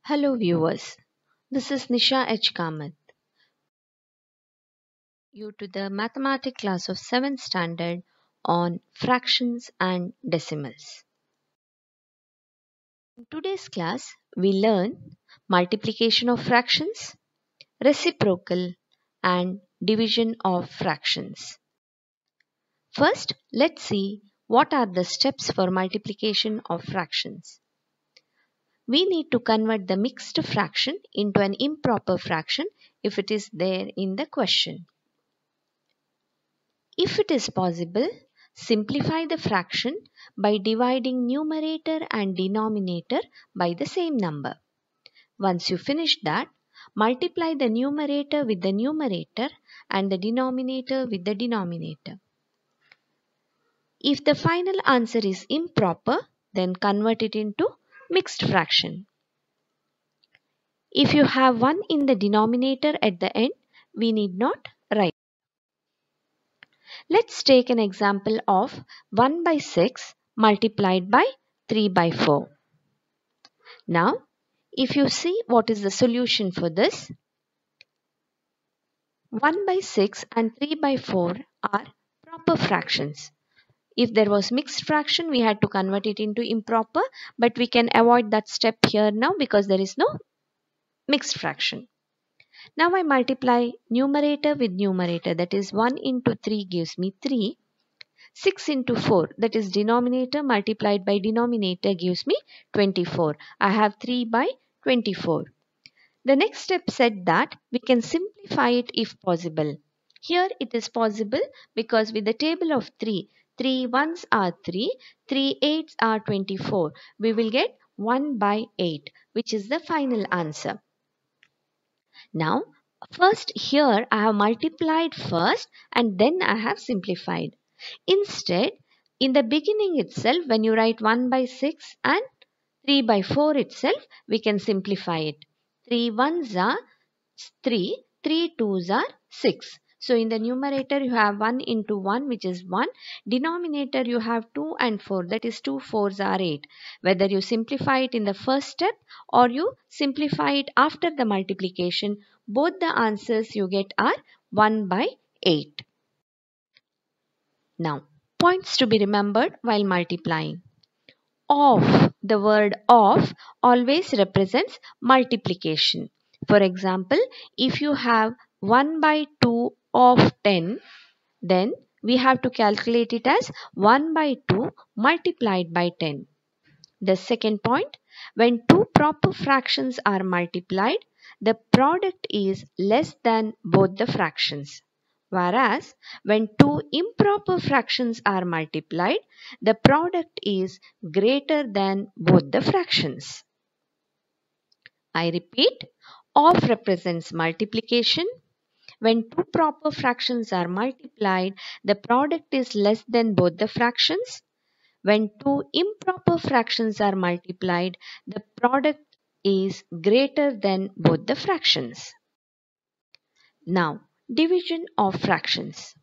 Hello viewers, this is Nisha H. Kamath. You to the mathematics class of 7th standard on fractions and decimals. In today's class, we learn multiplication of fractions, reciprocal and division of fractions. First, let's see what are the steps for multiplication of fractions. We need to convert the mixed fraction into an improper fraction if it is there in the question. If it is possible, simplify the fraction by dividing numerator and denominator by the same number. Once you finish that, multiply the numerator with the numerator and the denominator with the denominator. If the final answer is improper, then convert it into mixed fraction. If you have 1 in the denominator at the end, we need not write. Let's take an example of 1 by 6 multiplied by 3 by 4. Now, if you see what is the solution for this, 1 by 6 and 3 by 4 are proper fractions. If there was mixed fraction, we had to convert it into improper, but we can avoid that step here now because there is no mixed fraction. Now I multiply numerator with numerator, that is 1 into 3 gives me 3. 6 into 4, that is denominator multiplied by denominator gives me 24. I have 3 by 24. The next step said that we can simplify it if possible. Here it is possible because with the table of 3, 3 ones are 3, 3 eights are 24. We will get 1 by 8, which is the final answer. Now, first here I have multiplied first and then I have simplified. Instead, in the beginning itself, when you write 1 by 6 and 3 by 4 itself, we can simplify it. 3 ones are 3, 3 twos are 6. So in the numerator you have 1 into 1 which is 1. Denominator you have 2 and 4, that is 2 fours are 8. Whether you simplify it in the first step or you simplify it after the multiplication, both the answers you get are 1 by 8. Now, points to be remembered while multiplying. Of, the word of always represents multiplication. For example, if you have 1 by 2 of 10, then we have to calculate it as 1 by 2 multiplied by 10. The second point, when two proper fractions are multiplied, the product is less than both the fractions. Whereas, when two improper fractions are multiplied, the product is greater than both the fractions. I repeat, of represents multiplication. When two proper fractions are multiplied, the product is less than both the fractions. When two improper fractions are multiplied, the product is greater than both the fractions. Now, division of fractions.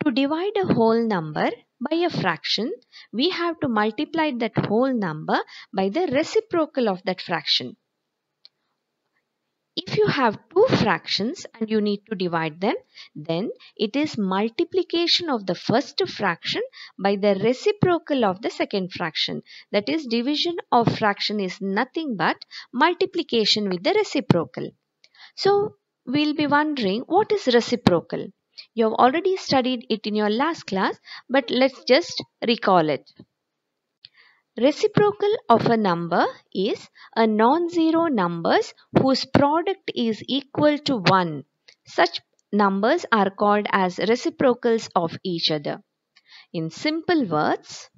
To divide a whole number by a fraction, we have to multiply that whole number by the reciprocal of that fraction. If you have two fractions and you need to divide them, then it is multiplication of the first fraction by the reciprocal of the second fraction. That is, division of fraction is nothing but multiplication with the reciprocal. So, we'll be wondering what is reciprocal. You have already studied it in your last class, but let's just recall it. Reciprocal of a number is a non-zero numbers whose product is equal to 1. Such numbers are called as reciprocals of each other. In simple words,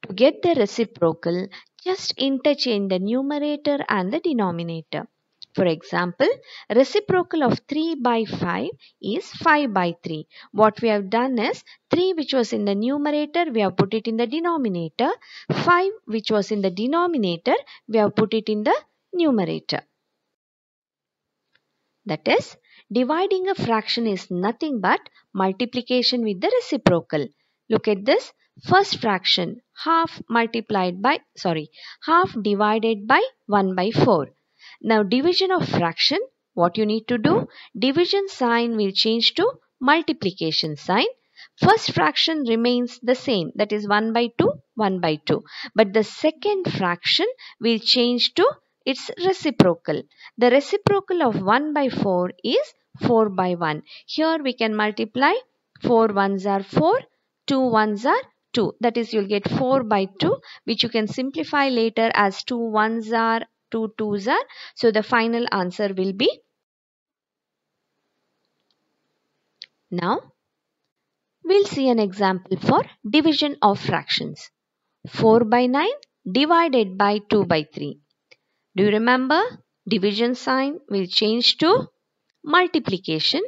to get the reciprocal, just interchange the numerator and the denominator. For example, reciprocal of 3 by 5 is 5 by 3. What we have done is 3 which was in the numerator, we have put it in the denominator. 5 which was in the denominator, we have put it in the numerator. That is, dividing a fraction is nothing but multiplication with the reciprocal. Look at this. First fraction, half half divided by 1 by 4. Now division of fraction, what you need to do? Division sign will change to multiplication sign. First fraction remains the same, that is 1 by 2, 1 by 2. But the second fraction will change to its reciprocal. The reciprocal of 1 by 4 is 4 by 1. Here we can multiply 4 ones are 4, 2 ones are 2. That is, you'll get 4 by 2, which you can simplify later as 2 ones are, 2 twos are. So the final answer will be. Now we'll see an example for division of fractions. 4 by 9 divided by 2 by 3. Do you remember? Division sign will change to multiplication.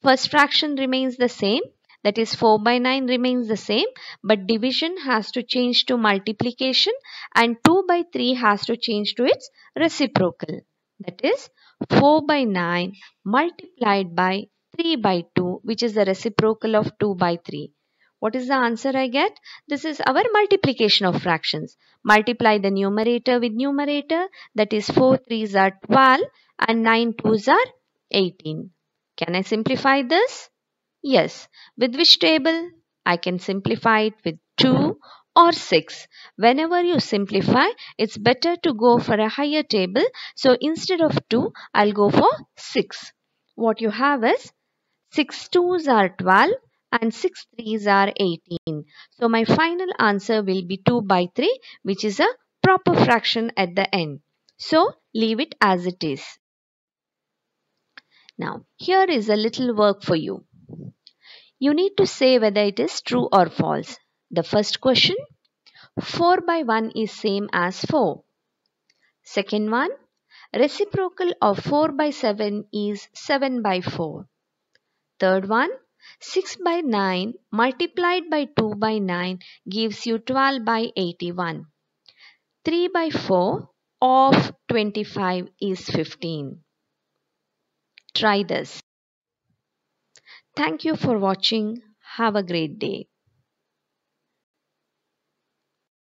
First fraction remains the same, that is 4 by 9 remains the same, but division has to change to multiplication and 2 by 3 has to change to its reciprocal. That is 4 by 9 multiplied by 3 by 2, which is the reciprocal of 2 by 3. What is the answer I get? This is our multiplication of fractions. Multiply the numerator with numerator, that is 4 threes are 12 and 9 twos are 18. Can I simplify this? Yes. With which table? I can simplify it with 2 or 6. Whenever you simplify, it's better to go for a higher table. So instead of 2, I'll go for 6. What you have is 6 twos are 12 and 6 threes are 18. So my final answer will be 2 by 3, which is a proper fraction at the end. So leave it as it is. Now here is a little work for you. You need to say whether it is true or false. The first question, 4 by 1 is same as 4. Second one, reciprocal of 4 by 7 is 7 by 4. Third one, 6 by 9 multiplied by 2 by 9 gives you 12 by 81. 3 by 4 of 25 is 15. Try this. Thank you for watching. Have a great day.